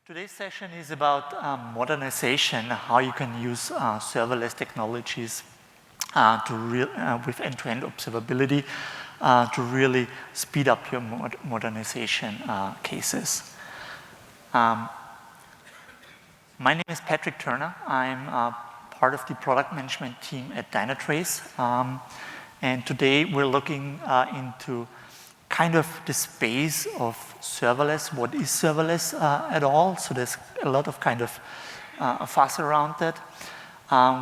Today's session is about modernization, how you can use serverless technologies with end-to-end observability to really speed up your modernization cases. My name is Patrick Turner. I'm part of the product management team at Dynatrace. And today we're looking into kind of the space of serverless. What is serverless at all? So there's a lot of kind of fuss around that.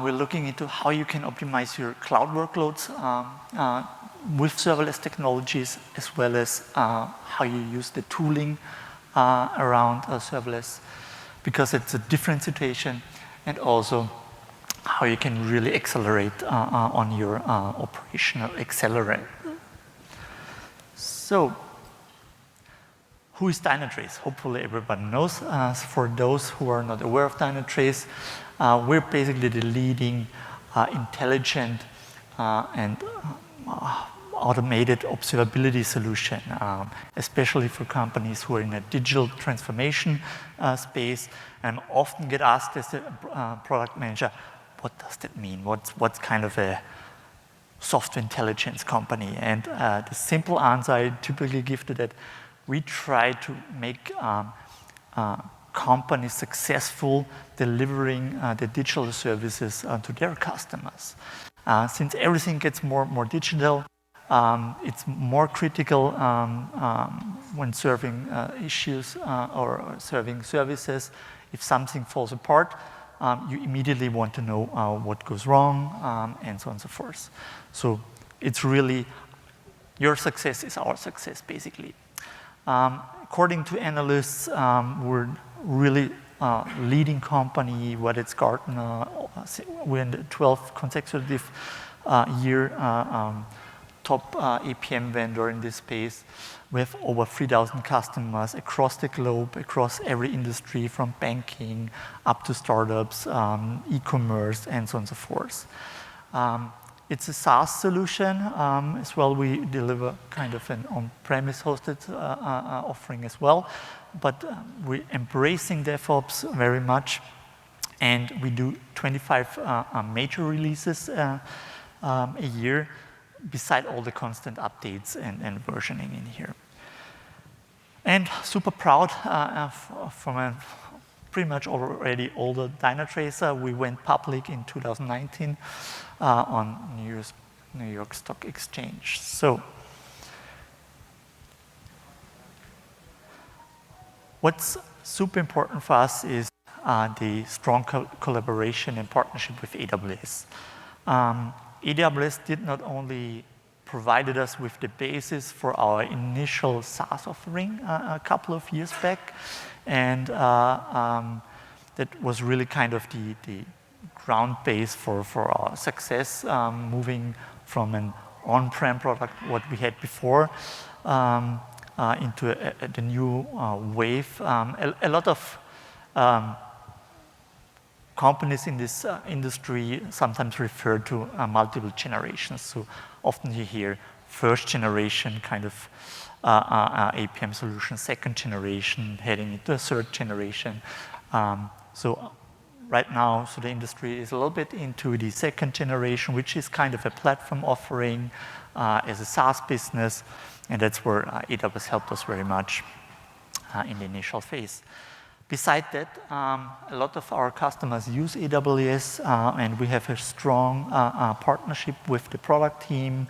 We're looking into how you can optimize your cloud workloads with serverless technologies, as well as how you use the tooling around serverless, because it's a different situation, and also how you can really accelerate on your operational accelerator. So, who is Dynatrace? Hopefully everybody knows. For those who are not aware of Dynatrace, we're basically the leading intelligent and automated observability solution, especially for companies who are in a digital transformation space, and often get asked as a product manager, what does that mean? What's kind of a software intelligence company? And the simple answer I typically give to that, we try to make companies successful delivering the digital services to their customers. Since everything gets more digital, it's more critical when serving issues or serving services. If something falls apart, you immediately want to know what goes wrong, and so on and so forth. So it's really, your success is our success, basically. According to analysts, we're really leading company, whether it's Gartner, we're in the 12th consecutive year top APM vendor in this space. We have over 3,000 customers across the globe, across every industry, from banking up to startups, e-commerce, and so on and so forth. It's a SaaS solution as well. We deliver kind of an on-premise hosted offering as well, but we're embracing DevOps very much, and we do 25 major releases a year, beside all the constant updates and versioning in here. And super proud from a pretty much already older Dynatrace. We went public in 2019 on New York Stock Exchange. So, what's super important for us is the strong collaboration and partnership with AWS. AWS did not only provided us with the basis for our initial SaaS offering a couple of years back, and that was really kind of the ground base for our success, moving from an on-prem product, what we had before, into the new wave. A lot of companies in this industry sometimes refer to multiple generations. So often you hear first generation kind of APM solution, second generation, heading into a third generation. So right now, the industry is a little bit into the second generation, which is kind of a platform offering as a SaaS business, and that's where AWS helped us very much in the initial phase. Besides that, a lot of our customers use AWS, and we have a strong partnership with the product team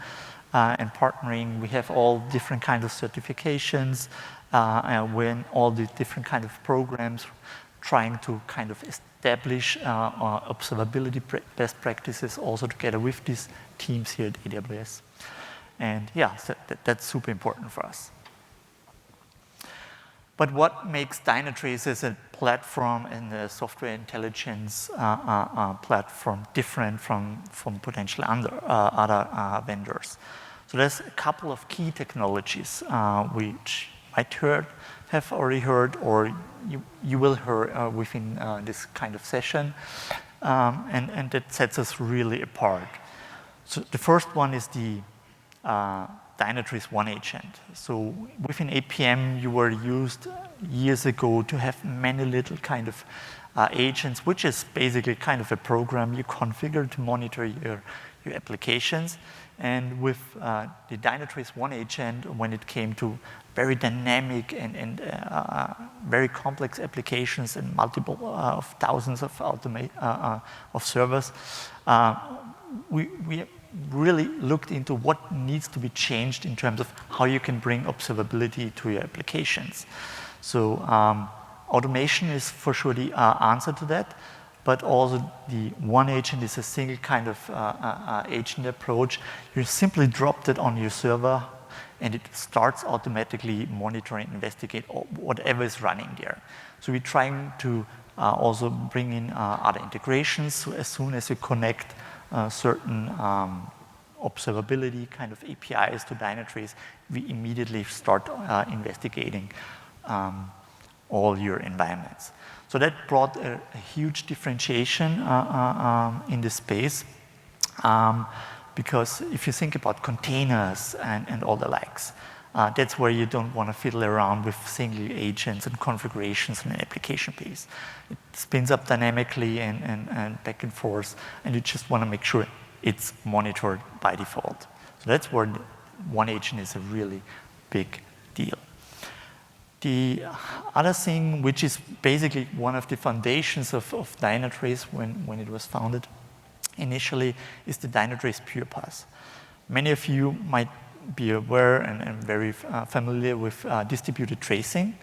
and partnering. We have all different kinds of certifications, and we're in all the different kind of programs, trying to kind of establish observability best practices also together with these teams here at AWS. And yeah, so that's super important for us. But what makes Dynatrace as a platform and a software intelligence platform different from potentially other vendors? So there's a couple of key technologies which you might have already heard, or you will hear within this kind of session, and that sets us really apart. So the first one is the Dynatrace One Agent. So within APM, you were used years ago to have many little kind of agents, which is basically kind of a program you configure to monitor your applications. And with the Dynatrace One Agent, when it came to very dynamic and very complex applications and multiple of thousands of servers, we really looked into what needs to be changed in terms of how you can bring observability to your applications. So automation is for sure the answer to that, but also the one agent is a single kind of agent approach. You simply dropped it on your server and it starts automatically monitoring, investigate whatever is running there. So we're trying to also bring in other integrations. So as soon as you connect certain observability kind of APIs to Dynatrace, we immediately start investigating all your environments. So that brought a huge differentiation in the space, because if you think about containers and all the likes, that's where you don't want to fiddle around with single agents and configurations in an application piece. It spins up dynamically and back and forth, and you just want to make sure it's monitored by default. So that's where one agent is a really big deal. The other thing, which is basically one of the foundations of Dynatrace when it was founded initially, is the Dynatrace PurePass. Many of you might be aware and very familiar with distributed tracing.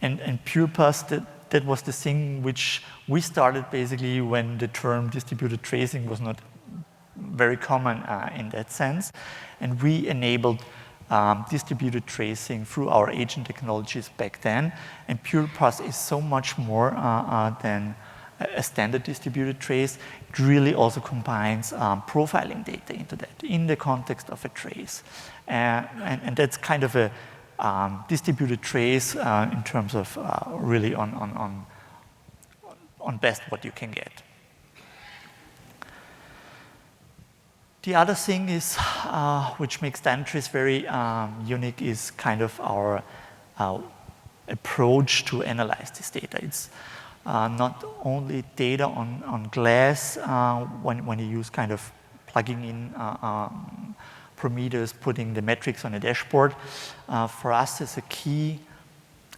And PurePass, that was the thing which we started basically when the term distributed tracing was not very common in that sense. And we enabled distributed tracing through our agent technologies back then. And PurePass is so much more than a standard distributed trace. It really also combines profiling data into that in the context of a trace. And that's kind of a distributed trace in terms of really on best what you can get. The other thing is, which makes Dynatrace very unique, is kind of our approach to analyze this data. It's not only data on glass when you use kind of plugging in parameters, putting the metrics on a dashboard. For us, as a key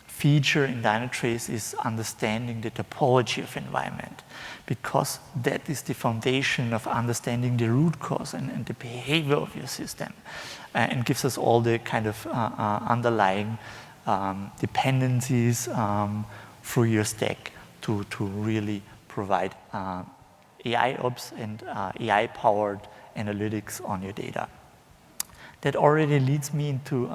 feature in Dynatrace is understanding the topology of environment, because that is the foundation of understanding the root cause and the behavior of your system, and gives us all the kind of underlying dependencies through your stack to really provide AI ops and AI-powered analytics on your data. That already leads me into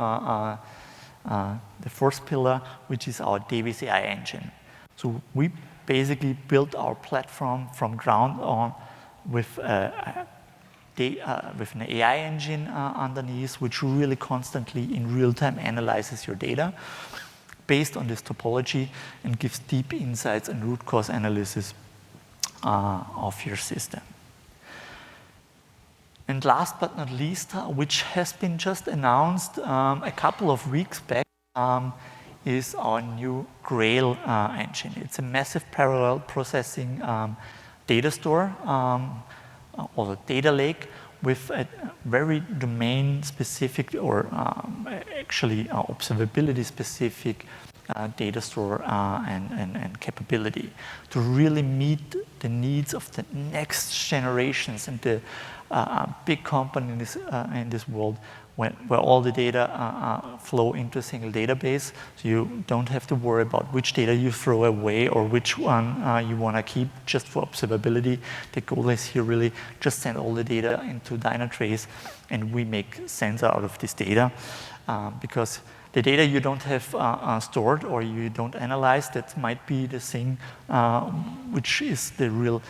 the fourth pillar, which is our Davis AI engine. So we basically built our platform from ground on with an AI engine underneath, which really constantly in real time analyzes your data based on this topology and gives deep insights and root cause analysis of your system. And last but not least, which has been just announced a couple of weeks back, is our new Grail engine. It's a massive parallel processing data store or a data lake with a very domain-specific or actually observability-specific data store and capability to really meet the needs of the next generations and the big company in this world where all the data flow into a single database. So you don't have to worry about which data you throw away or which one you want to keep just for observability. The goal is here really just send all the data into Dynatrace and we make sense out of this data. Because the data you don't have stored or you don't analyze, that might be the thing which is the real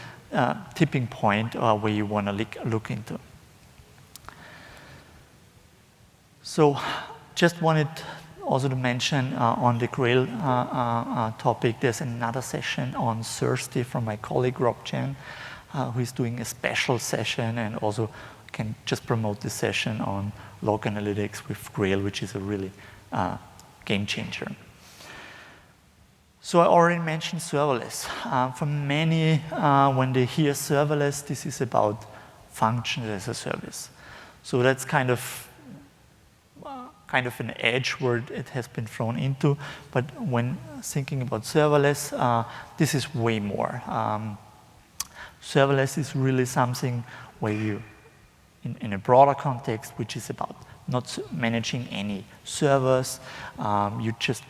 tipping point where you want to look into. So just wanted also to mention on the Grail topic, there's another session on Thursday from my colleague Rob Chen, who is doing a special session and also can just promote this session on log analytics with Grail, which is a really game changer. So I already mentioned serverless. For many, when they hear serverless, this is about functions as a service. So that's kind of an edge where it has been thrown into. But when thinking about serverless, this is way more. Serverless is really something where you, in a broader context, which is about not managing any servers, you just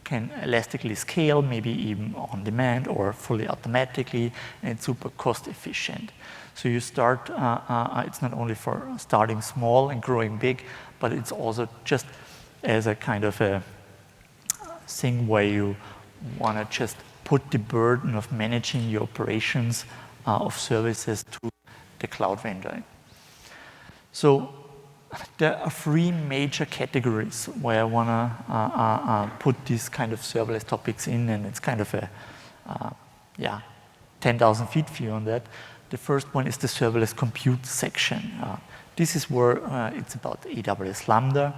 can elastically scale, maybe even on demand or fully automatically, and it's super cost efficient. So you start, it's not only for starting small and growing big, but it's also just as a kind of a thing where you want to just put the burden of managing your operations of services to the cloud vendor. So there are three major categories where I want to put these kind of serverless topics in, and it's kind of a 10,000 feet view on that. The first one is the serverless compute section. This is where it's about AWS Lambda.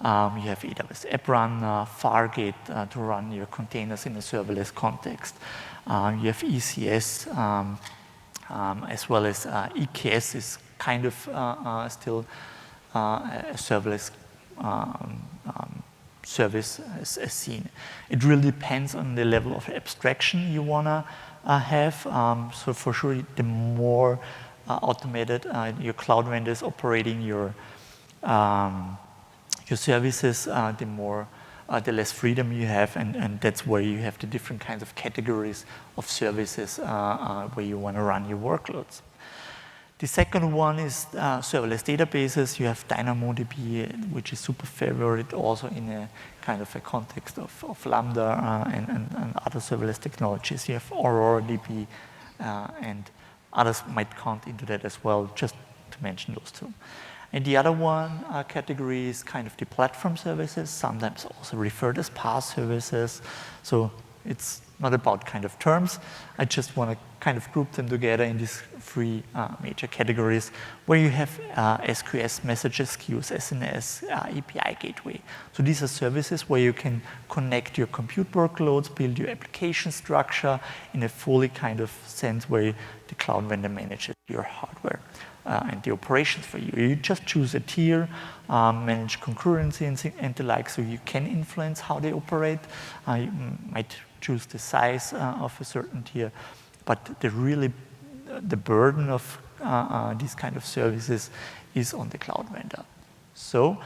You have AWS App Runner, Fargate to run your containers in a serverless context. You have ECS, as well as EKS is kind of still a serverless service as seen. It really depends on the level of abstraction you want to have. So for sure, the more automated your cloud vendor is operating your services, the less freedom you have, and that's where you have the different kinds of categories of services where you want to run your workloads. The second one is serverless databases. You have DynamoDB, which is super favorite also in a kind of a context of Lambda and other serverless technologies. You have AuroraDB, and others might count into that as well, just to mention those two. And the other one category is kind of the platform services, sometimes also referred as PaaS services. So it's not about kind of terms. I just want to kind of group them together in these three major categories where you have SQS, messages, queues, SNS, API gateway. So these are services where you can connect your compute workloads, build your application structure in a fully kind of sense where the cloud vendor manages your hardware and the operations for you. You just choose a tier, manage concurrency and the like, so you can influence how they operate. You might choose the size of a certain tier, but the burden of these kind of services is on the cloud vendor. So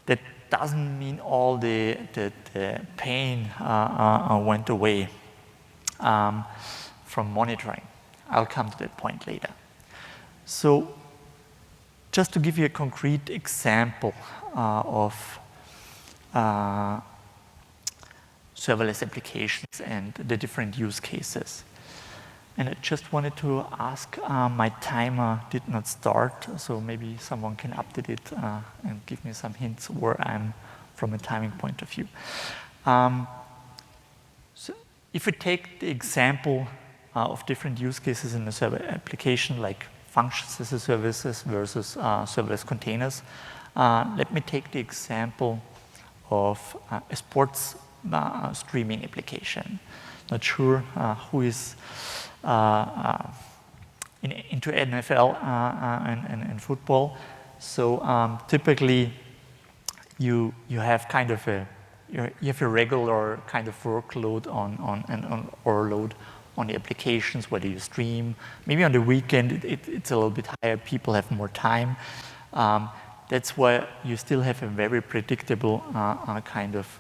that doesn't mean all the pain went away from monitoring. I'll come to that point later. So just to give you a concrete example of serverless applications and the different use cases. And I just wanted to ask, my timer did not start, so maybe someone can update it and give me some hints where I'm from a timing point of view. So if we take the example of different use cases in a server application, like functions as a services versus serverless containers, let me take the example of a sports streaming application. Not sure who is into NFL and football. So typically, you have kind of a regular kind of workload or load on the applications, whether you stream. Maybe on the weekend it's a little bit higher. People have more time. That's why you still have a very predictable kind of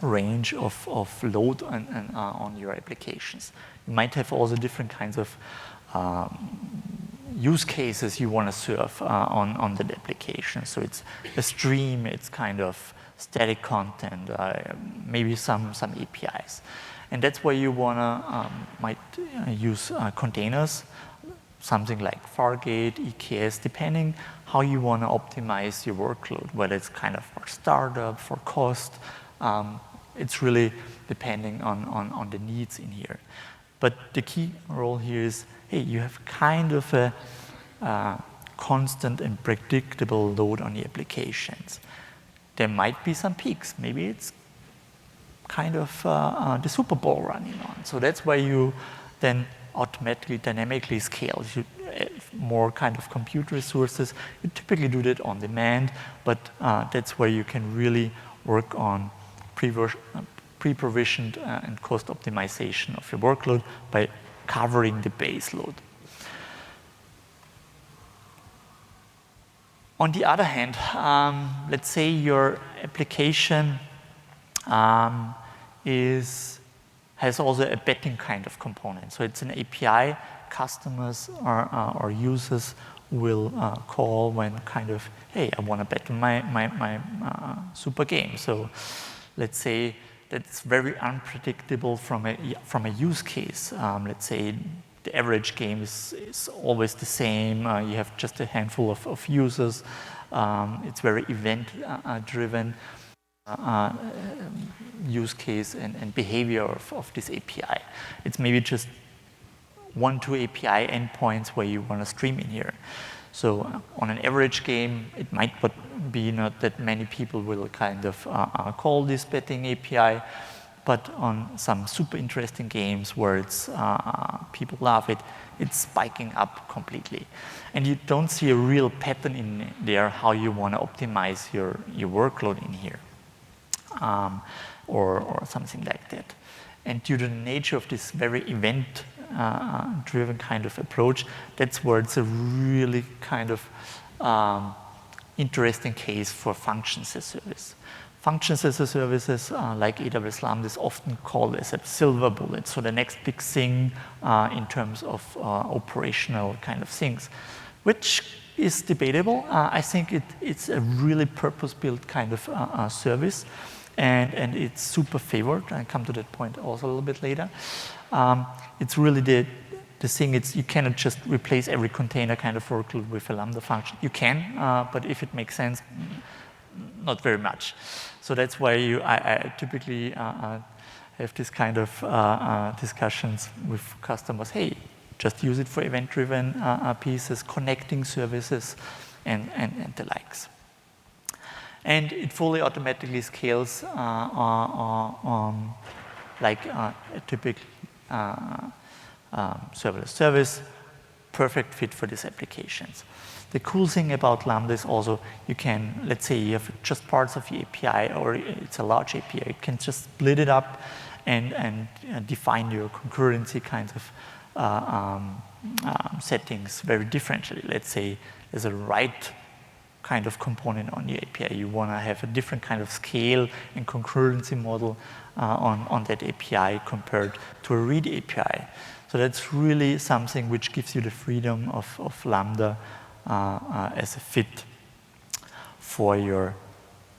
range of load on your applications. You might have also different kinds of use cases you want to serve on that application. So it's a stream, it's kind of static content, maybe some APIs. And that's where you might use containers, something like Fargate, EKS, depending how you want to optimize your workload, whether it's kind of for startup, for cost. It's really depending on the needs in here. But the key role here is, hey, you have kind of a constant and predictable load on the applications. There might be some peaks. Maybe it's kind of the Super Bowl running on. So that's why you then automatically, dynamically scale. You more kind of compute resources. You typically do that on demand, but that's where you can really work on pre-provisioned and cost optimization of your workload by covering the base load. On the other hand, let's say your application has also a betting kind of component. So it's an API customers or users will call when kind of, hey, I want to bet on my super game. So let's say that's very unpredictable from a use case. Let's say the average game is always the same. You have just a handful of users. It's very event-driven use case and behavior of this API. It's maybe just 1-2 API endpoints where you want to stream in here. So on an average game, it might be not that many people will kind of call this betting API. But on some super interesting games where it's people love it, it's spiking up completely. And you don't see a real pattern in there how you want to optimize your workload in here or something like that. And due to the nature of this very event-driven kind of approach, that's where it's a really kind of interesting case for functions as a service. Functions as a services like AWS Lambda is often called as a silver bullet, so the next big thing in terms of operational kind of things, which is debatable. I think it's a really purpose-built kind of service, and it's super favored. I'll come to that point also a little bit later. It's really the thing, you cannot just replace every container kind of workload with a Lambda function. You can, but if it makes sense, not very much. So that's why I typically have this kind of discussions with customers. Hey, just use it for event-driven pieces, connecting services, and the likes. And it fully automatically scales like a typical serverless service, perfect fit for these applications. The cool thing about Lambda is also you can, let's say you have just parts of the API or it's a large API, you can just split it up and define your concurrency kinds of settings very differently. Let's say there's a write kind of component on the API. You want to have a different kind of scale and concurrency model on that API compared to a read API. So that's really something which gives you the freedom of Lambda as a fit for your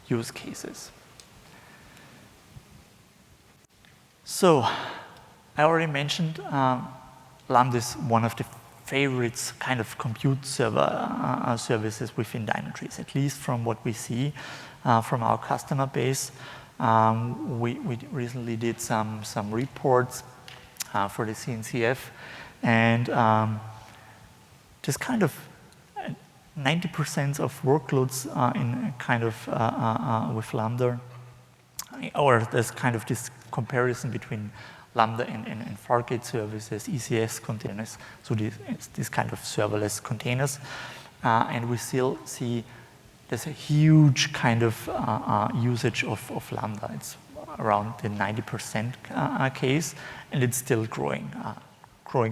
use cases. So I already mentioned Lambda is one of the favorites kind of compute server services within Dynatrace, at least from what we see from our customer base. We recently did some reports for the CNCF, and just kind of 90% of workloads in kind of with Lambda, or there's kind of this comparison between Lambda and Fargate services, ECS containers, so this kind of serverless containers. And we still see there's a huge kind of usage of Lambda. It's around the 90% case, and it's still growing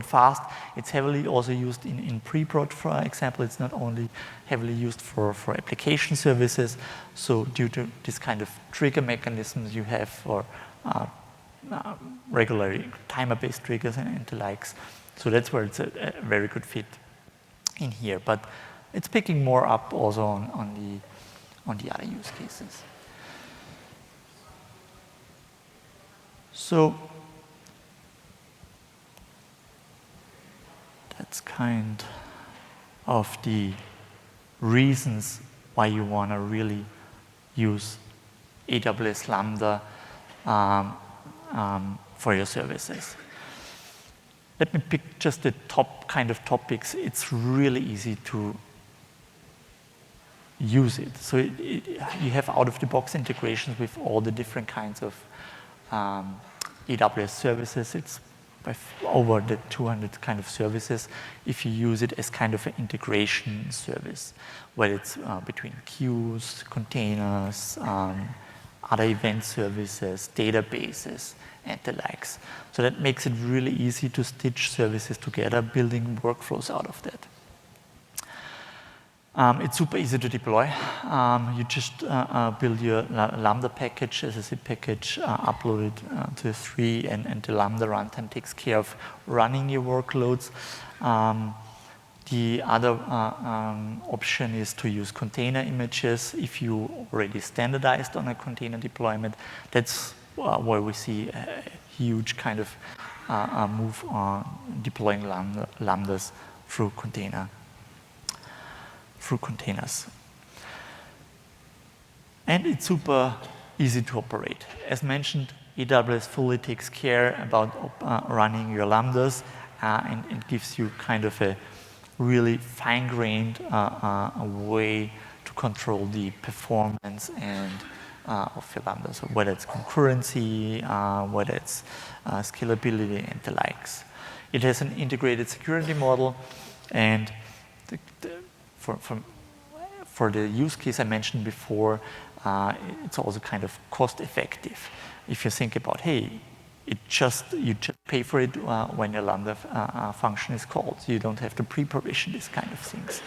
fast. It's heavily also used in pre-prod, for example. It's not only heavily used for application services. So due to this kind of trigger mechanisms you have for regular timer-based triggers and the likes. So that's where it's a very good fit in here. But it's picking more up also on the other use cases. So that's kind of the reasons why you want to really use AWS Lambda for your services. Let me pick just the top kind of topics. It's really easy to use it. So you have out-of-the-box integrations with all the different kinds of AWS services. It's by over the 200 kind of services if you use it as kind of an integration service, whether it's between queues, containers, other event services, databases, and the likes. So that makes it really easy to stitch services together, building workflows out of that. It's super easy to deploy. You just build your Lambda package as a zip package, upload it to S3, and the Lambda runtime takes care of running your workloads. The other option is to use container images. If you already standardized on a container deployment, that's where we see a huge kind of move on deploying Lambdas through containers. And it's super easy to operate. As mentioned, AWS fully takes care about running your Lambdas, and it gives you kind of a really fine-grained way to control the performance and of your Lambdas, so whether it's concurrency, whether it's scalability, and the likes. It has an integrated security model, and for the use case I mentioned before, it's also kind of cost-effective. If you think about, hey, you just pay for it when your Lambda function is called. You don't have to pre-provision these kind of things.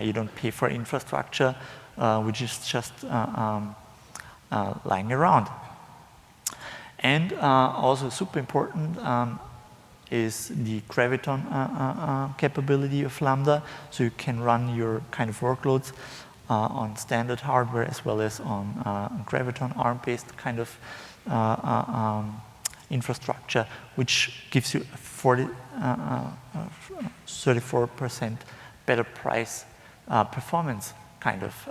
You don't pay for infrastructure, which is just lying around. And also super important is the Graviton capability of Lambda. So you can run your kind of workloads on standard hardware as well as on Graviton ARM-based kind of infrastructure, which gives you a 34% better price performance kind of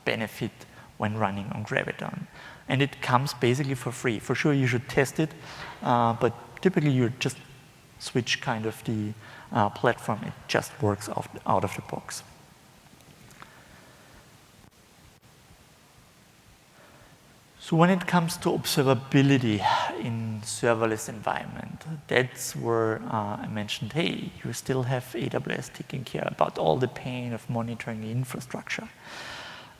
benefit when running on Graviton. And it comes basically for free. For sure, you should test it, but typically you just switch kind of the platform. It just works out of the box. So when it comes to observability in serverless environment, that's where I mentioned, hey, you still have AWS taking care about all the pain of monitoring the infrastructure.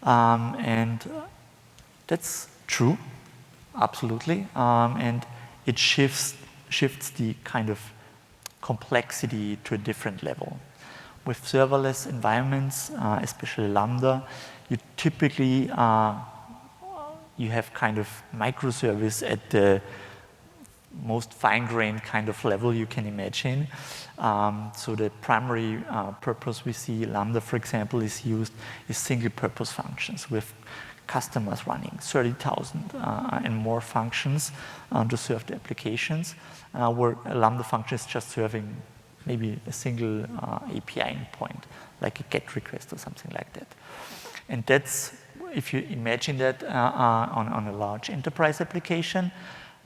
And that's true, absolutely. And it shifts the kind of complexity to a different level. With serverless environments, especially Lambda, you typically you have kind of microservice at the most fine-grained kind of level you can imagine. So the primary purpose we see Lambda, for example, is used is single-purpose functions with customers running 30,000 and more functions to serve the applications, where a Lambda function is just serving maybe a single API endpoint, like a GET request or something like that. And that's, if you imagine that on a large enterprise application,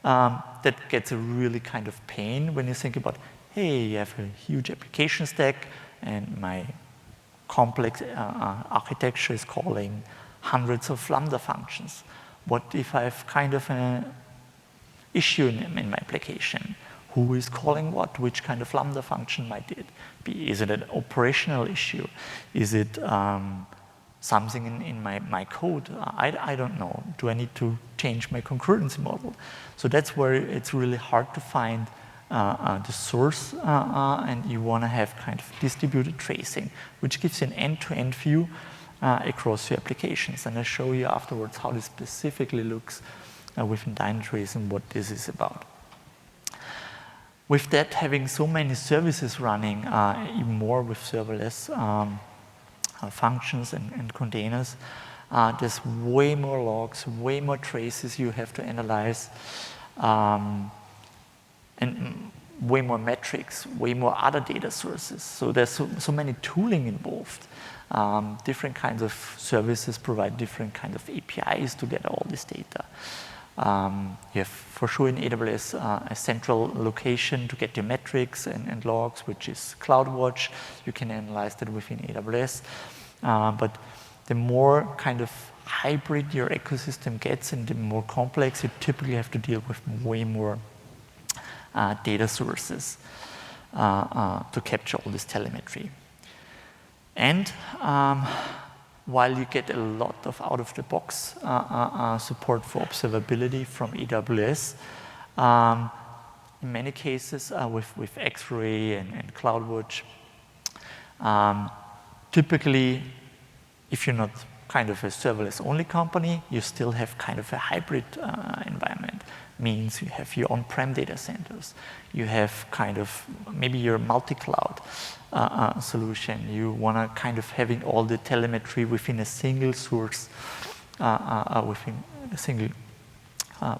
that gets a really kind of pain when you think about, hey, you have a huge application stack, and my complex architecture is calling hundreds of Lambda functions. What if I have kind of an issue in my application? Who is calling what? Which kind of Lambda function might it be? Is it an operational issue? Is it something in my code? I don't know. Do I need to change my concurrency model? So that's where it's really hard to find the source, and you want to have kind of distributed tracing, which gives you an end-to-end view across your applications. And I'll show you afterwards how this specifically looks within Dynatrace and what this is about. With that, having so many services running, even more with serverless functions and containers, there's way more logs, way more traces you have to analyze, and way more metrics, way more other data sources. So there's so many tooling involved. Different kinds of services provide different kinds of APIs to get all this data. You have, for sure, in AWS, a central location to get your metrics and logs, which is CloudWatch. You can analyze that within AWS. But the more kind of hybrid your ecosystem gets and the more complex, you typically have to deal with way more data sources to capture all this telemetry. And while you get a lot of out-of-the-box support for observability from AWS, in many cases with X-Ray and CloudWatch, typically, if you're not kind of a serverless-only company, you still have kind of a hybrid environment. Means you have your on-prem data centers. You have kind of maybe your multi-cloud solution. You want to kind of having all the telemetry within a single source, within a single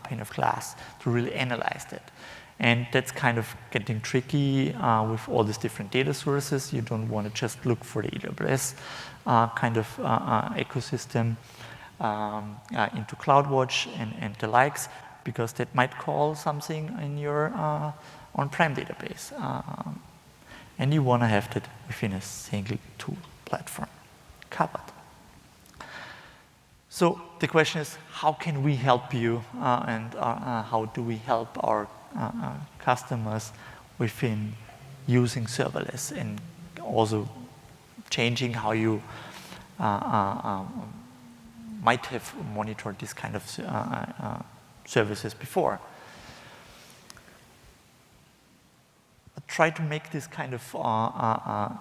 pane of glass to really analyze that. And that's kind of getting tricky with all these different data sources. You don't want to just look for the AWS kind of ecosystem into CloudWatch and the likes, because that might call something in your on-prem database. And you want to have that within a single tool platform covered. So the question is, how can we help you and how do we help our customers within using serverless and also changing how you might have monitored this kind of services before. Try to make this kind of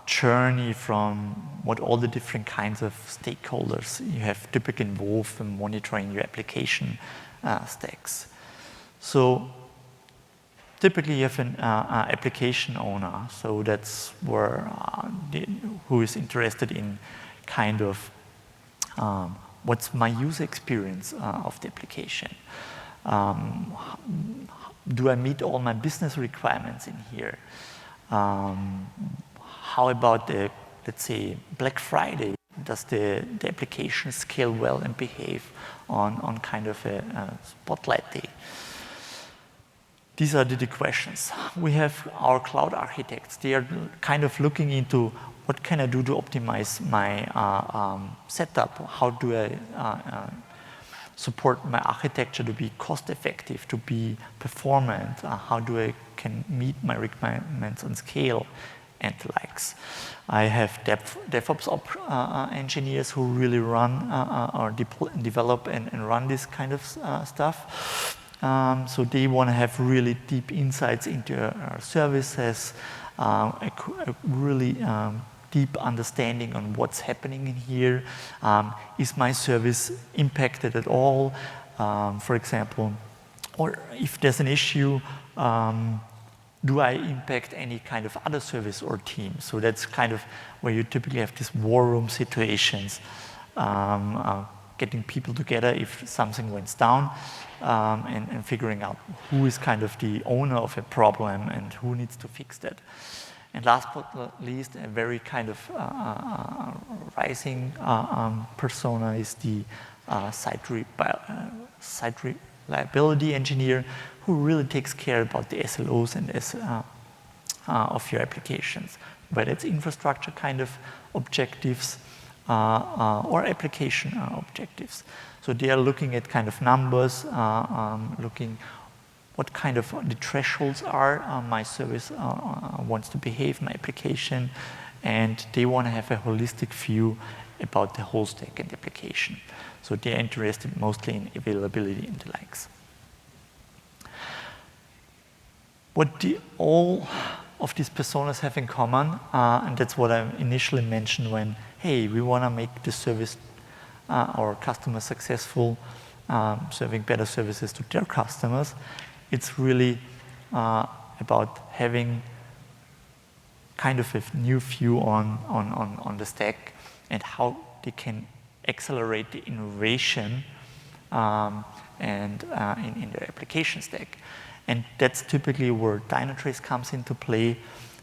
journey from what all the different kinds of stakeholders you have typically involved in monitoring your application stacks. So typically you have an application owner, so that's where who is interested in kind of what's my user experience of the application. Do I meet all my business requirements in here? How about the, let's say, Black Friday? Does the application scale well and behave on kind of a spotlight day? These are the questions. We have our cloud architects. They are kind of looking into what can I do to optimize my setup? How do I support my architecture to be cost effective, to be performant? How do I can meet my requirements on scale and the likes? I have DevOps engineers who really run or develop and run this kind of stuff. So they want to have really deep insights into our services, a really deep understanding on what's happening in here. Is my service impacted at all? For example, or if there's an issue, do I impact any kind of other service or team? So that's kind of where you typically have these war room situations, getting people together if something went down, and figuring out who is kind of the owner of a problem and who needs to fix that. And last but not least, a very kind of rising persona is the site reliability engineer, who really takes care about the SLOs and of your applications, whether it's infrastructure kind of objectives or application objectives. So they are looking at kind of numbers, looking what kind of the thresholds are my service wants to behave, my application, and they want to have a holistic view about the whole stack and application. So they're interested mostly in availability and the likes. What all of these personas have in common, and that's what I initially mentioned when, hey, we want to make the service our customers successful, serving better services to their customers. It's really about having kind of a new view on the stack and how they can accelerate the innovation and in their application stack. And that's typically where Dynatrace comes into play,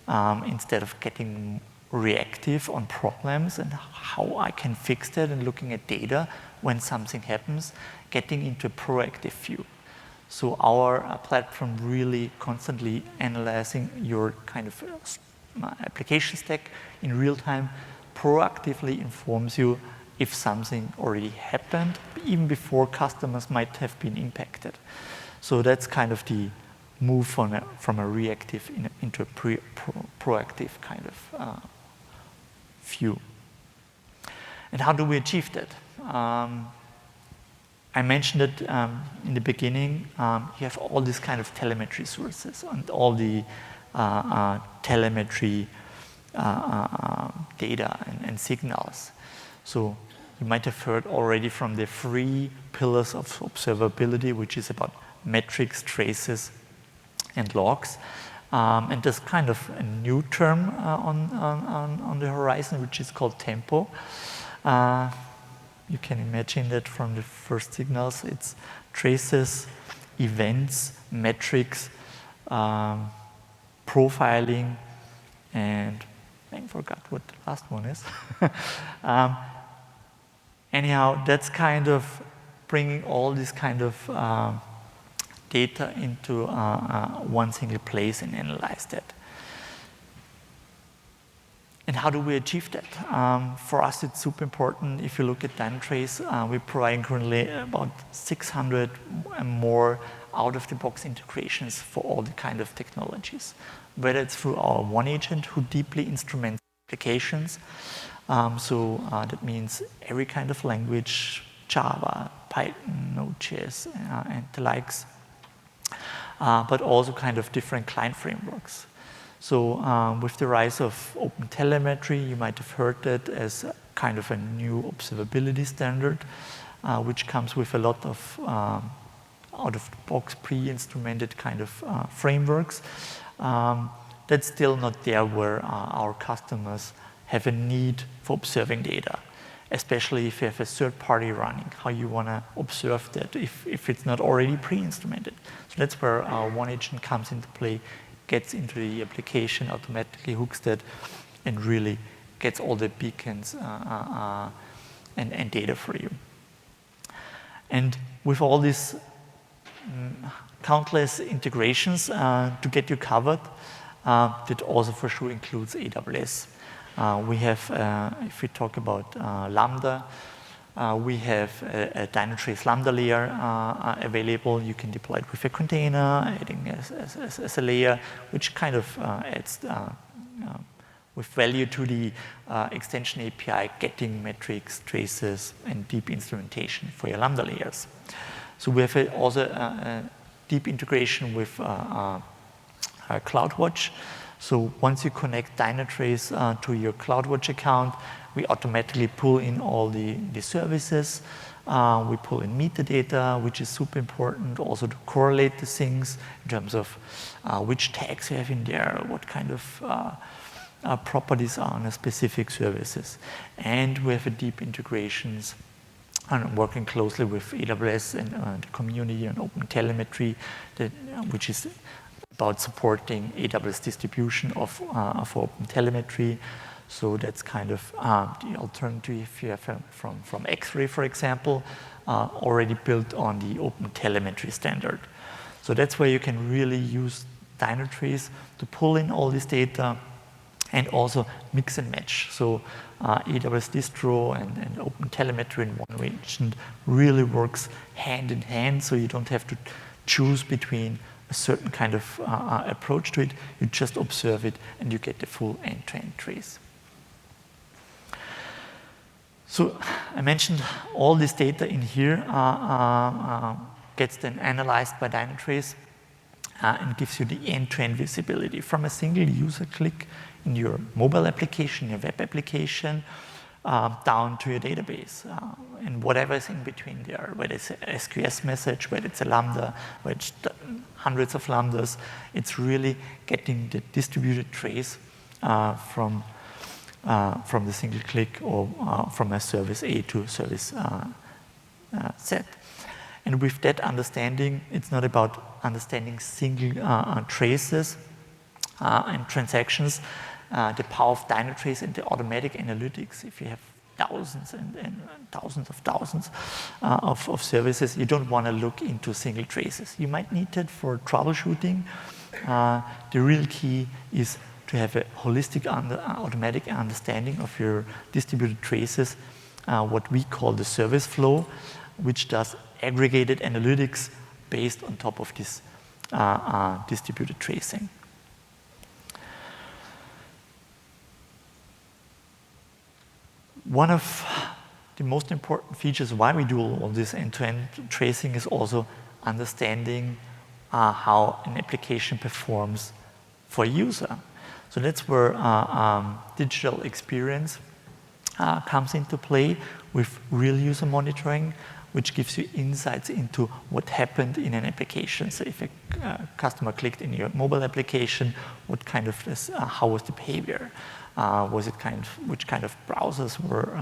instead of getting reactive on problems and how I can fix that and looking at data when something happens, getting into a proactive view. So our platform really constantly analyzing your kind of application stack in real time, proactively informs you if something already happened, even before customers might have been impacted. So that's kind of the move from a reactive into a proactive kind of view. And how do we achieve that? I mentioned it in the beginning. You have all these kind of telemetry sources and all the telemetry data and signals. So you might have heard already from the 3 pillars of observability, which is about metrics, traces, and logs. And there's kind of a new term on the horizon, which is called tempo. You can imagine that from the first signals, it's traces, events, metrics, profiling, and I forgot what the last one is. Anyhow, that's kind of bringing all this kind of data into one single place and analyze that. And how do we achieve that? For us, it's super important. If you look at Dynatrace, we provide currently about 600 and more out-of-the-box integrations for all the kind of technologies, whether it's through our one agent who deeply instruments applications. That means every kind of language, Java, Python, Node.js, and the likes, but also kind of different client frameworks. So with the rise of OpenTelemetry, you might have heard that as kind of a new observability standard, which comes with a lot of out-of-the-box pre-instrumented kind of frameworks. That's still not there where our customers have a need for observing data, especially if you have a third party running, how you want to observe that if it's not already pre-instrumented. So that's where our one agent comes into play, gets into the application, automatically hooks that, and really gets all the beacons and data for you. And with all these countless integrations to get you covered, that also for sure includes AWS. We have, if we talk about Lambda, we have a Dynatrace Lambda layer available. You can deploy it with a container, adding as a layer, which kind of adds with value to the extension API, getting metrics, traces, and deep instrumentation for your Lambda layers. So we have also a deep integration with CloudWatch. So once you connect Dynatrace to your CloudWatch account, we automatically pull in all the services. We pull in metadata, which is super important, also to correlate the things in terms of which tags you have in there, what kind of properties are on a specific services. And we have a deep integrations and working closely with AWS and the community and OpenTelemetry, which is about supporting AWS distribution of OpenTelemetry. So that's kind of the alternative if you have from X-Ray, for example, already built on the OpenTelemetry standard. So that's where you can really use Dynatrace to pull in all this data and also mix and match. So AWS distro and OpenTelemetry in one region really works hand in hand, so you don't have to choose between a certain kind of approach to it. You just observe it and you get the full end-to-end trace. So I mentioned all this data in here gets then analyzed by Dynatrace and gives you the end-to-end visibility from a single user click in your mobile application, your web application, down to your database and whatever is in between there, whether it's an SQS message, whether it's a Lambda, whether it's hundreds of Lambdas. It's really getting the distributed trace from the single click or from a service A to service Z. And with that understanding, it's not about understanding single traces and transactions. The power of Dynatrace and the automatic analytics, if you have thousands and thousands of services, you don't want to look into single traces. You might need that for troubleshooting. The real key is to have a holistic automatic understanding of your distributed traces what we call the service flow, which does aggregated analytics based on top of this distributed tracing. One of the most important features why we do all this end-to-end tracing is also understanding how an application performs for a user. So that's where digital experience comes into play with real user monitoring, which gives you insights into what happened in an application. So if a customer clicked in your mobile application, what kind of how was the behavior? Which kind of browsers were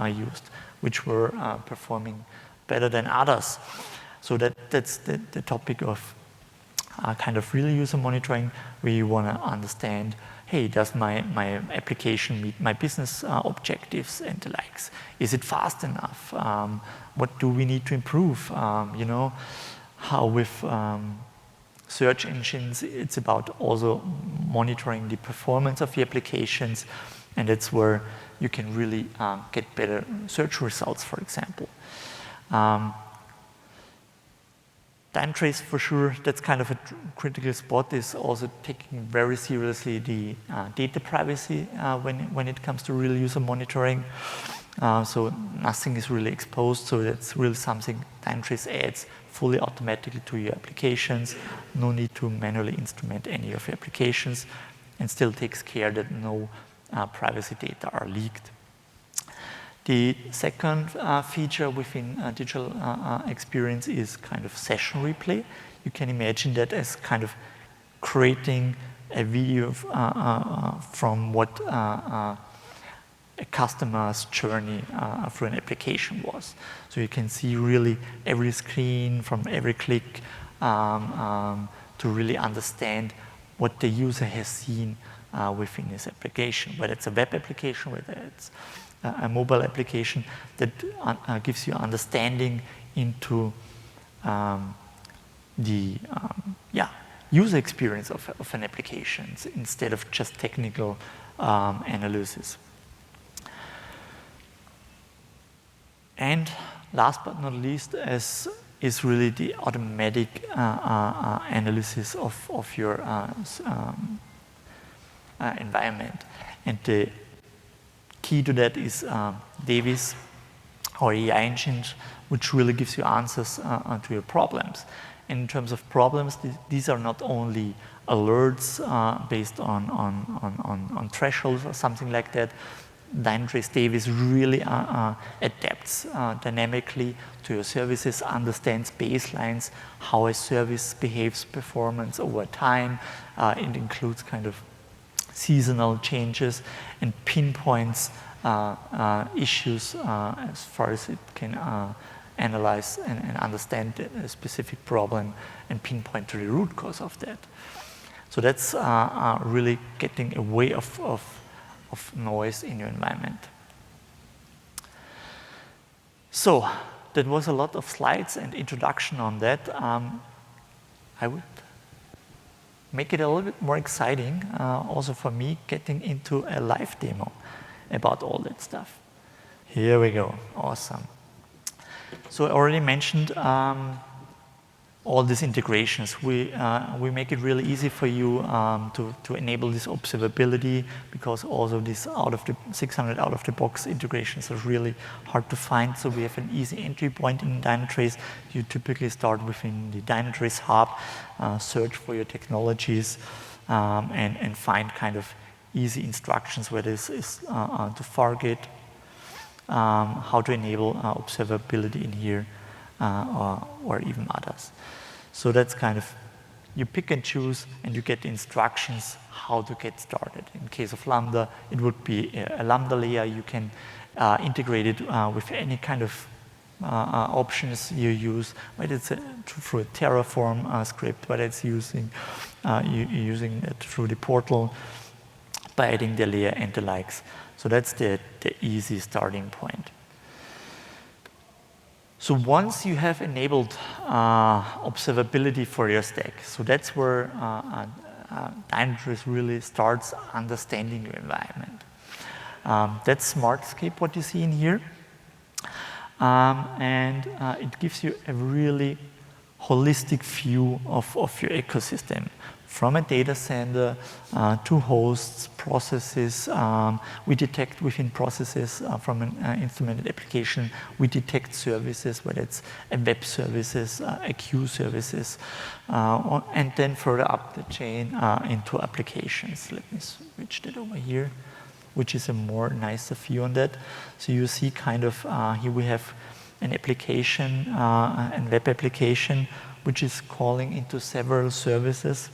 used, which were performing better than others? So that's the topic of kind of real user monitoring, where you want to understand, hey, does my application meet my business objectives and the likes? Is it fast enough? What do we need to improve? You know, how with search engines, it's about also monitoring the performance of the applications, and that's where you can really get better search results, for example. Dynatrace, for sure, that's kind of a critical spot, is also taking very seriously the data privacy when it comes to real user monitoring. So nothing is really exposed, so that's really something Dynatrace adds fully automatically to your applications. No need to manually instrument any of your applications, and still takes care that no privacy data are leaked. The second feature within digital experience is kind of session replay. You can imagine that as kind of creating a video from what a customer's journey through an application was. So you can see really every screen from every click to really understand what the user has seen within his application, whether it's a web application, whether it's a mobile application, that gives you understanding into the user experience of an application instead of just technical analysis. And last but not least is really the automatic analysis of your environment. And the key to that is Davis, or AI engines, which really gives you answers to your problems. And in terms of problems, these are not only alerts based on thresholds or something like that. Dynatrace Davis really adapts dynamically to your services, understands baselines, how a service behaves performance over time. It includes kind of seasonal changes and pinpoints issues as far as it can analyze and understand a specific problem and pinpoint to the root cause of that. So that's really getting away of noise in your environment. So that was a lot of slides and introduction on that. I would make it a little bit more exciting, also for me, getting into a live demo about all that stuff. Here we go. Awesome. So I already mentioned all these integrations. We make it really easy for you to enable this observability, because also this 600 out-of-the-box integrations are really hard to find. So we have an easy entry point in Dynatrace. You typically start within the Dynatrace hub, search for your technologies, and find kind of easy instructions where this is to target, how to enable observability in here, or even others. So that's kind of, you pick and choose, and you get the instructions how to get started. In case of Lambda, it would be a Lambda layer. You can integrate it with any kind of options you use, whether it's through a Terraform script, whether it's using it through the portal, by adding the layer and the likes. So that's the easy starting point. So once you have enabled observability for your stack, so that's where Dynatrace really starts understanding your environment. That's Smartscape, what you see in here. and it gives you a really holistic view of your ecosystem, from a data center to hosts, processes. We detect within processes from an instrumented application. We detect services, whether it's a web services, a queue services, and then further up the chain into applications. Let me switch that over here, which is a more nicer view on that. So you see kind of, here we have an application, a web application, which is calling into several services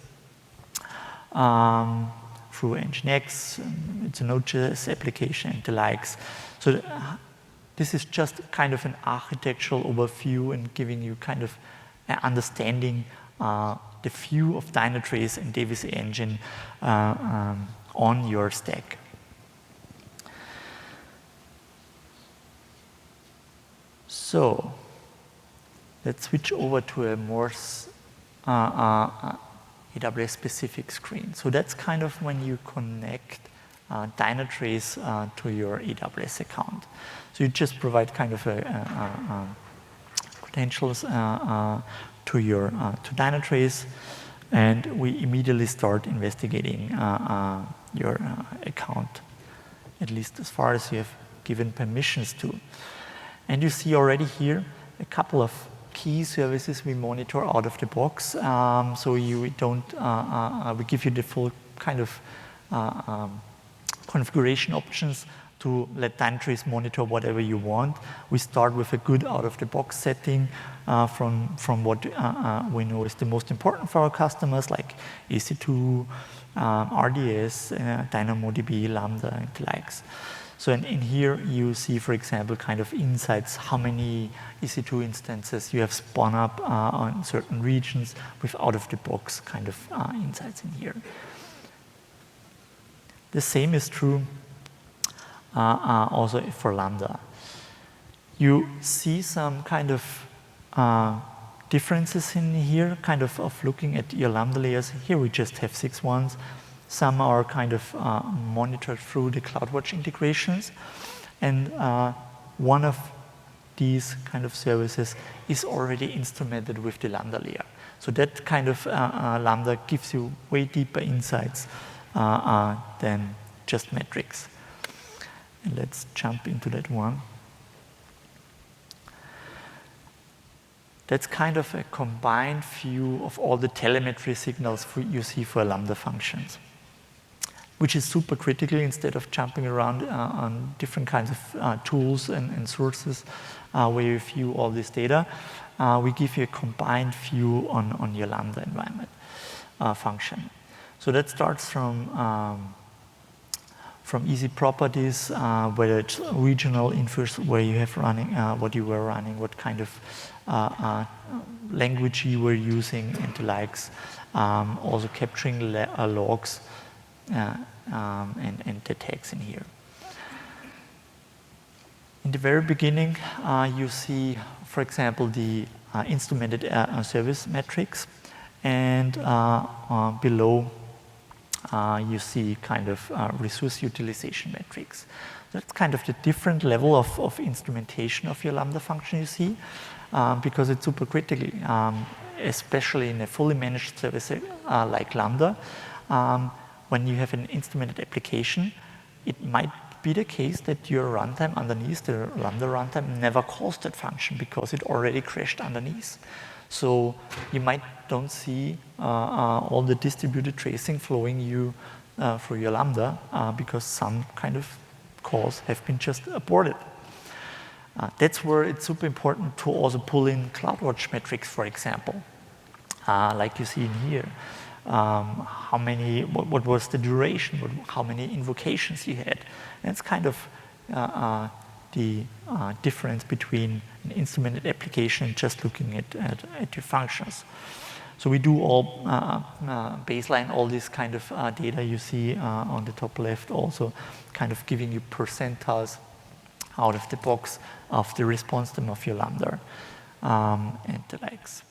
through Nginx. It's a Node.js application and the likes. So this is just kind of an architectural overview and giving you kind of an understanding the view of Dynatrace and Davis engine on your stack. So let's switch over to a more AWS-specific screen. So that's kind of when you connect Dynatrace to your AWS account. So you just provide kind of credentials to Dynatrace, and we immediately start investigating your account, at least as far as you have given permissions to. And you see already here a couple of key services we monitor out of the box. So we don't, we give you the full kind of configuration options to let Dynatrace monitor whatever you want. We start with a good out-of-the-box setting from what we know is the most important for our customers, like EC2, RDS, DynamoDB, Lambda, and the likes. So in here, you see, for example, kind of insights, how many EC2 instances you have spun up on certain regions with out-of-the-box kind of insights in here. The same is true also for Lambda. You see some kind of differences in here, kind of looking at your Lambda layers. Here we just have 6 ones. Some are kind of monitored through the CloudWatch integrations. And one of these kind of services is already instrumented with the Lambda layer. So that kind of Lambda gives you way deeper insights than just metrics. And let's jump into that one. That's kind of a combined view of all the telemetry signals you see for Lambda functions, which is super critical. Instead of jumping around on different kinds of tools and sources where you view all this data, we give you a combined view on your Lambda environment function. So that starts from easy properties, whether it's regional infos, where you have running, what you were running, what kind of language you were using, and the likes. Also capturing logs and the tags in here. In the very beginning, you see, for example, the instrumented service metrics, and below you see kind of resource utilization metrics. That's kind of the different level of instrumentation of your Lambda function you see, because it's super critical, especially in a fully managed service like Lambda. When you have an instrumented application, it might be the case that your runtime underneath, the Lambda runtime, never calls that function because it already crashed underneath. So you might don't see all the distributed tracing flowing you through your Lambda because some kind of calls have been just aborted. That's where it's super important to also pull in CloudWatch metrics, for example, like you see in here. How many, what was the duration, how many invocations you had. And it's kind of the difference between an instrumented application and just looking at your functions. So we do all baseline all this kind of data you see on the top left, also kind of giving you percentiles out of the box of the response time of your Lambda and the likes.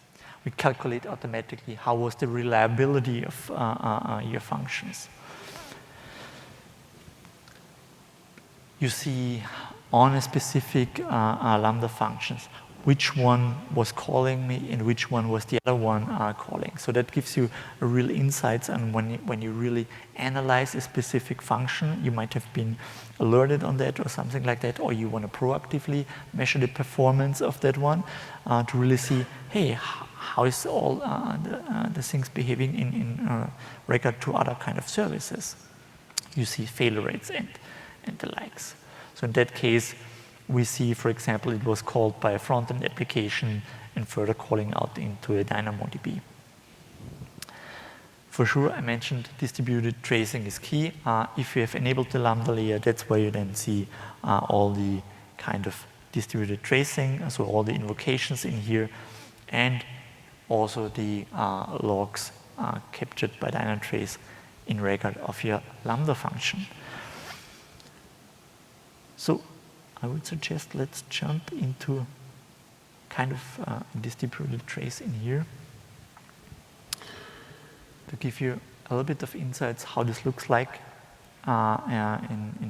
We calculate automatically how was the reliability of your functions. You see on a specific Lambda functions, which one was calling me and which one was the other one calling. So that gives you a real insights on when you really analyze a specific function, you might have been alerted on that or something like that, or you want to proactively measure the performance of that one to really see, hey, how is all the things behaving in regard to other kind of services. You see failure rates and the likes. So in that case, we see, for example, it was called by a front-end application and further calling out into a DynamoDB. For sure, I mentioned distributed tracing is key. If you have enabled the Lambda layer, that's where you then see all the kind of distributed tracing, so all the invocations in here, and also the logs captured by Dynatrace in regard of your Lambda function. So I would suggest let's jump into kind of distributed trace in here to give you a little bit of insights how this looks like in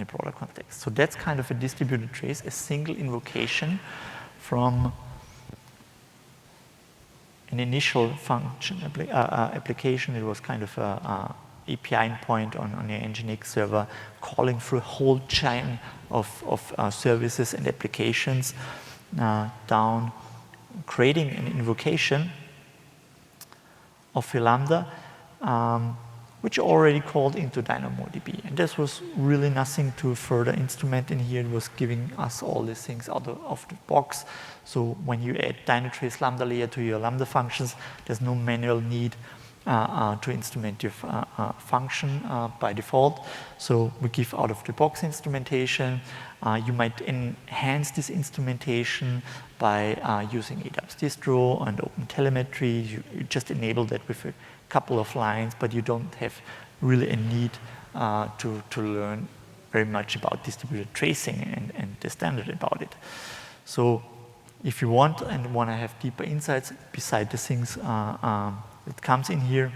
a broader context. So that's kind of a distributed trace, a single invocation from an initial function application. It was kind of a API endpoint on your Nginx server, calling through a whole chain of services and applications down, creating an invocation of a Lambda, which already called into DynamoDB. And this was really nothing to further instrument in here. It was giving us all these things out of the box. So when you add Dynatrace Lambda layer to your Lambda functions, there's no manual need to instrument your function by default. So we give out of the box instrumentation. You might enhance this instrumentation by using AWS Distro and OpenTelemetry. You just enable that with a couple of lines, but you don't have really a need to learn very much about distributed tracing and the standard about it. So if you want to have deeper insights beside the things that comes in here,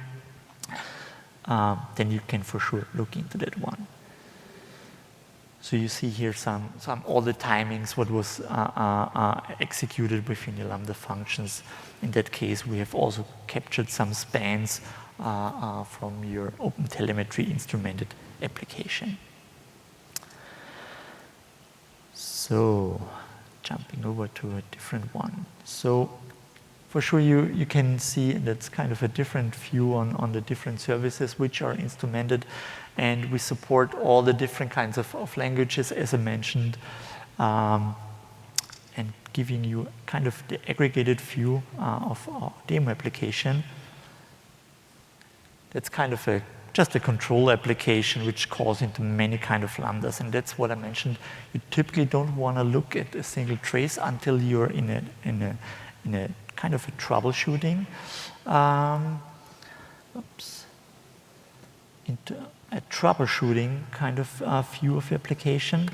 then you can for sure look into that one. So you see here some all the timings, what was executed within the Lambda functions. In that case, we have also captured some spans from your OpenTelemetry instrumented application. So jumping over to a different one. So for sure, you can see that's kind of a different view on the different services which are instrumented. And we support all the different kinds of languages, as I mentioned, and giving you kind of the aggregated view of our demo application. That's kind of just a control application which calls into many kind of lambdas. And that's what I mentioned. You typically don't want to look at a single trace until you're in a kind of a troubleshooting, into a troubleshooting kind of view of your application.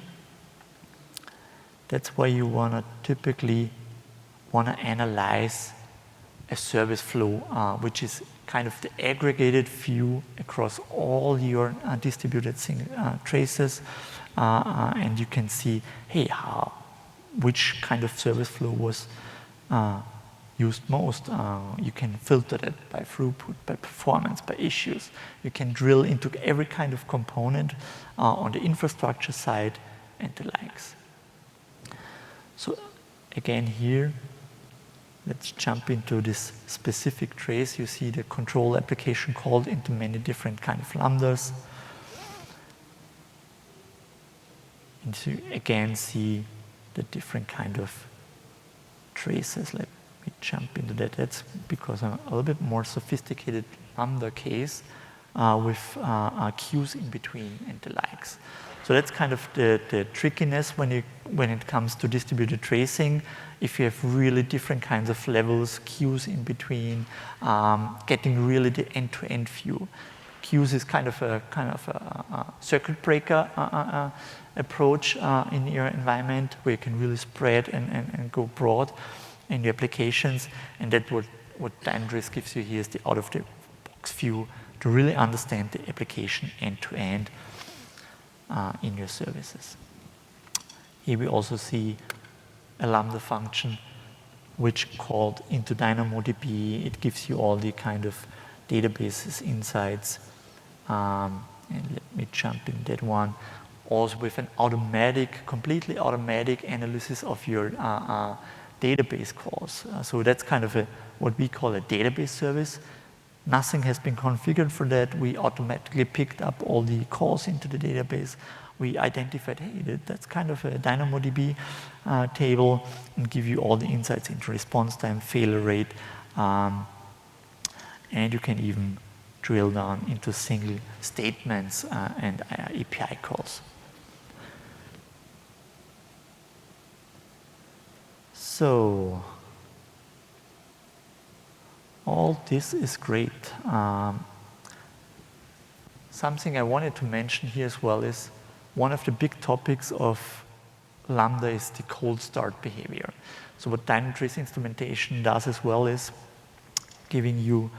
That's why you typically want to analyze a service flow, which is kind of the aggregated view across all your distributed traces, and you can see, hey, which kind of service flow was used most. You can filter that by throughput, by performance, by issues. You can drill into every kind of component on the infrastructure side and the likes. So again here, let's jump into this specific trace. You see the control application called into many different kind of lambdas. And so you again see the different kind of traces. Let me jump into that. That's because I'm a little bit more sophisticated lambda case with queues in between and the likes. So that's kind of the trickiness when it comes to distributed tracing. If you have really different kinds of levels, queues in between, getting really the end-to-end view. Queues is kind of a circuit breaker approach in your environment where you can really spread and go broad in the applications. And that's what Dynatrace gives you here is the out-of-the-box view to really understand the application end-to-end in your services. Here we also see a Lambda function which called into DynamoDB. It gives you all the kind of databases insights. And let me jump in that one. Also with an automatic, completely automatic analysis of your database calls. So that's kind of what we call a database service. Nothing has been configured for that. We automatically picked up all the calls into the database. We identified, hey, that's kind of a DynamoDB table, and give you all the insights into response time, failure rate, and you can even drill down into single statements and API calls. So all this is great. Something I wanted to mention here as well is one of the big topics of Lambda is the cold start behavior. So what Dynatrace instrumentation does as well is giving you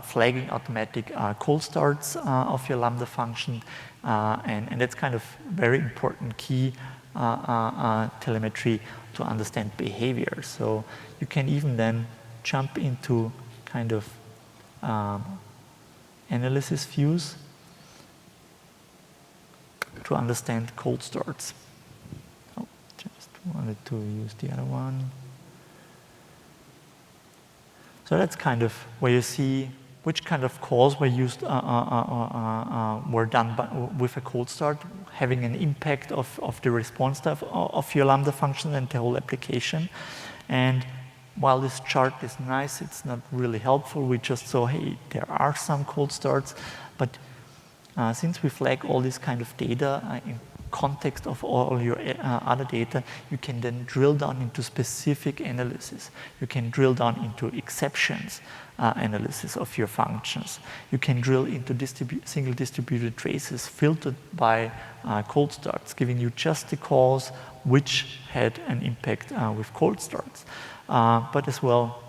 flagging automatic cold starts of your Lambda function, and that's kind of very important key telemetry to understand behavior. So you can even then jump into kind of analysis views to understand cold starts. Oh, just wanted to use the other one. So that's kind of where you see which kind of calls were used, were done with a cold start, having an impact of the response time of your Lambda function and the whole application. And while this chart is nice, it's not really helpful. We just saw, hey, there are some cold starts, but since we flag all this kind of data in context of all your other data, you can then drill down into specific analysis. You can drill down into exceptions analysis of your functions. You can drill into single distributed traces filtered by cold starts, giving you just the calls which had an impact with cold starts. But as well,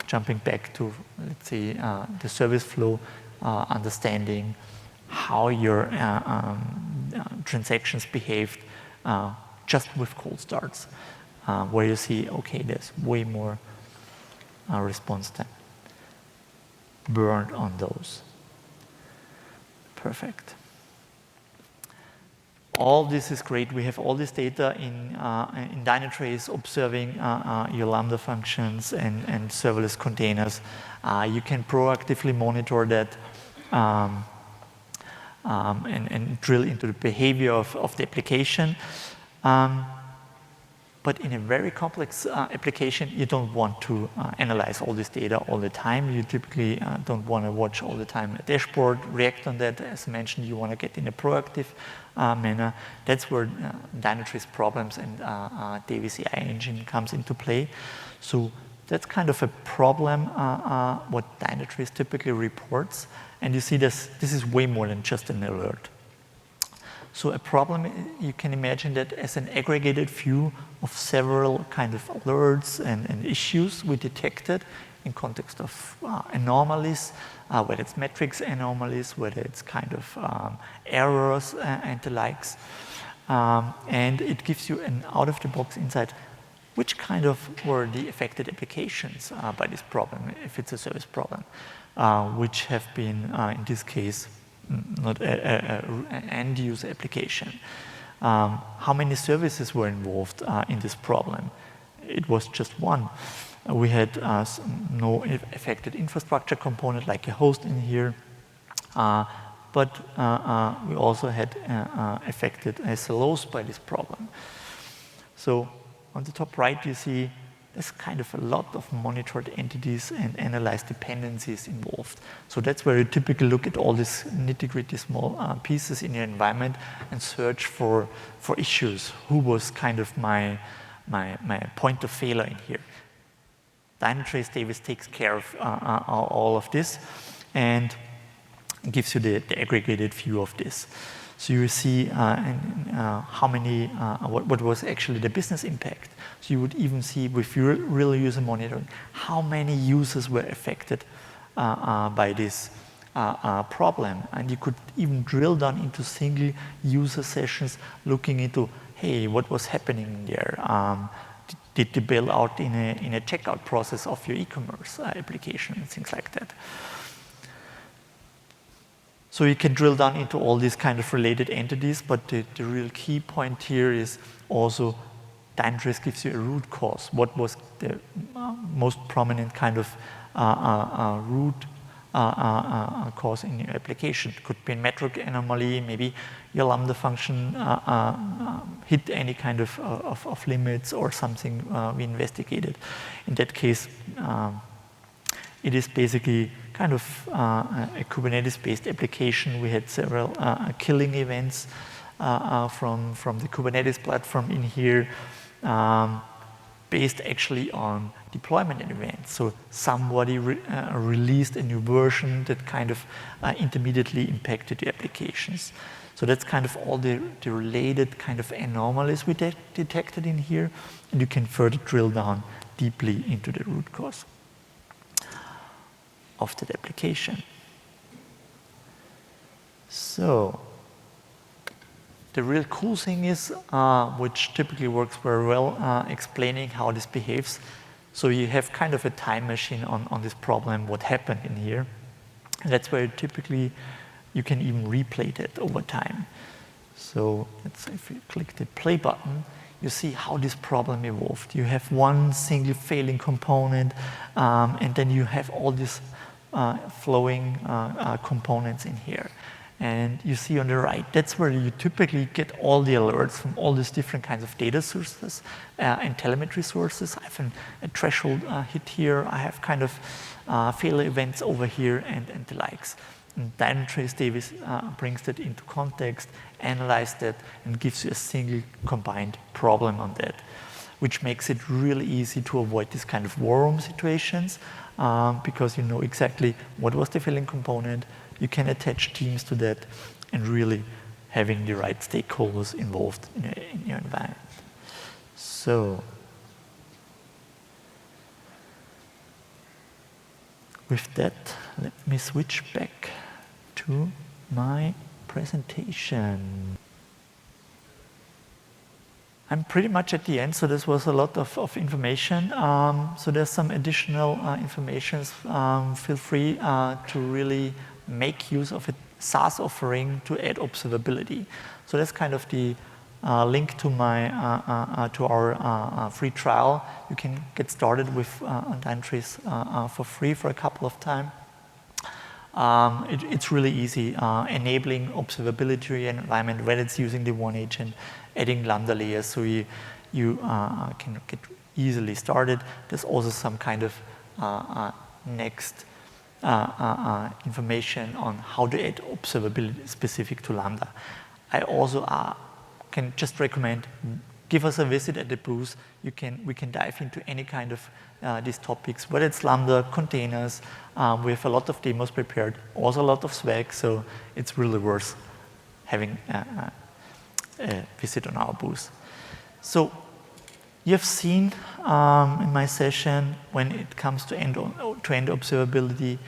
jumping back to, let's say, the service flow, understanding how your transactions behaved just with cold starts, where you see, okay, there's way more response time burned on those. Perfect. All this is great. We have all this data in Dynatrace observing your Lambda functions and serverless containers. You can proactively monitor that and drill into the behavior of the application. But in a very complex application, you don't want to analyze all this data all the time. You typically don't want to watch all the time a dashboard, react on that. As mentioned, you want to get in a proactive manner. That's where Dynatrace problems and Davis AI engine comes into play. So that's kind of a problem what Dynatrace typically reports. And you see this is way more than just an alert. So a problem, you can imagine that as an aggregated view of several kind of alerts and issues we detected in context of anomalies, whether it's metrics anomalies, whether it's kind of errors and the likes. And it gives you an out-of-the-box insight which kind of were the affected applications by this problem, if it's a service problem, which have been, in this case, not an end-user application. How many services were involved in this problem? It was just one. We had no affected infrastructure component like a host in here, but we also had affected SLOs by this problem. So on the top right, you see there's kind of a lot of monitored entities and analyzed dependencies involved. So that's where you typically look at all these nitty-gritty small pieces in your environment and search for issues. Who was kind of my point of failure in here? Dynatrace Davis takes care of all of this and gives you the aggregated view of this. So you see how many, what was actually the business impact. So you would even see with your real user monitoring, how many users were affected by this problem. And you could even drill down into single user sessions looking into, hey, what was happening there? Did they bail out in a checkout process of your e-commerce application and things like that? So you can drill down into all these kind of related entities, but the real key point here is also Dynatrace gives you a root cause. What was the most prominent kind of root cause in your application? It could be a metric anomaly, maybe your Lambda function hit any kind of limits or something we investigated. In that case, it is basically kind of a Kubernetes-based application. We had several killing events from the Kubernetes platform in here, based actually on deployment events. So somebody released a new version that kind of intermediately impacted the applications. So that's kind of all the related kind of anomalies we detected in here, and you can further drill down deeply into the root cause of that application. So the real cool thing is, which typically works very well, explaining how this behaves. So you have kind of a time machine on this problem, what happened in here. And that's where typically you can even replay that over time. So let's say if you click the play button, you see how this problem evolved. You have one single failing component, and then you have all these flowing components in here. And you see on the right, that's where you typically get all the alerts from all these different kinds of data sources and telemetry sources. I have a threshold hit here. I have kind of failure events over here and the likes. And Dynatrace brings that into context, analyzes that, and gives you a single combined problem on that, which makes it really easy to avoid this kind of war room situations because you know exactly what was the failing component. You can attach teams to that and really having the right stakeholders involved in your environment. So with that, let me switch back to my presentation. I'm pretty much at the end, so this was a lot of information. So there's some additional information. Feel free to really make use of a SaaS offering to add observability. So that's kind of the link to our free trial. You can get started with Dynatrace for free for a couple of time. It's really easy, enabling observability environment when it's using the one agent, adding Lambda layers, so you can get easily started. There's also some kind of next information on how to add observability specific to Lambda. I also can just recommend, give us a visit at the booth. We can dive into any kind of these topics, whether it's Lambda, containers. We have a lot of demos prepared, also a lot of swag, so it's really worth having a visit on our booth. So you've seen in my session, when it comes to end-to-end observability,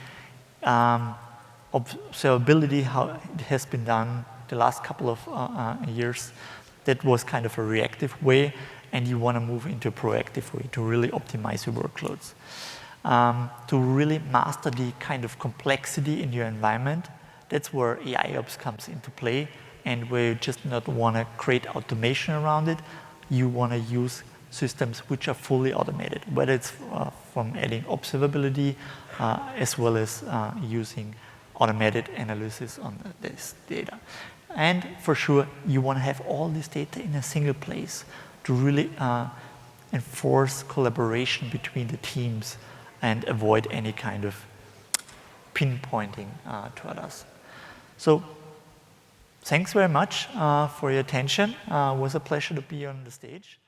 observability, how it has been done the last couple of years, that was kind of a reactive way, and you want to move into a proactive way to really optimize your workloads. To really master the kind of complexity in your environment, that's where AIOps comes into play, and where you just not want to create automation around it. You want to use systems which are fully automated, whether it's from adding observability as well as using automated analysis on this data. And for sure, you want to have all this data in a single place to really enforce collaboration between the teams and avoid any kind of pinpointing to others. So thanks very much for your attention. It was a pleasure to be on the stage.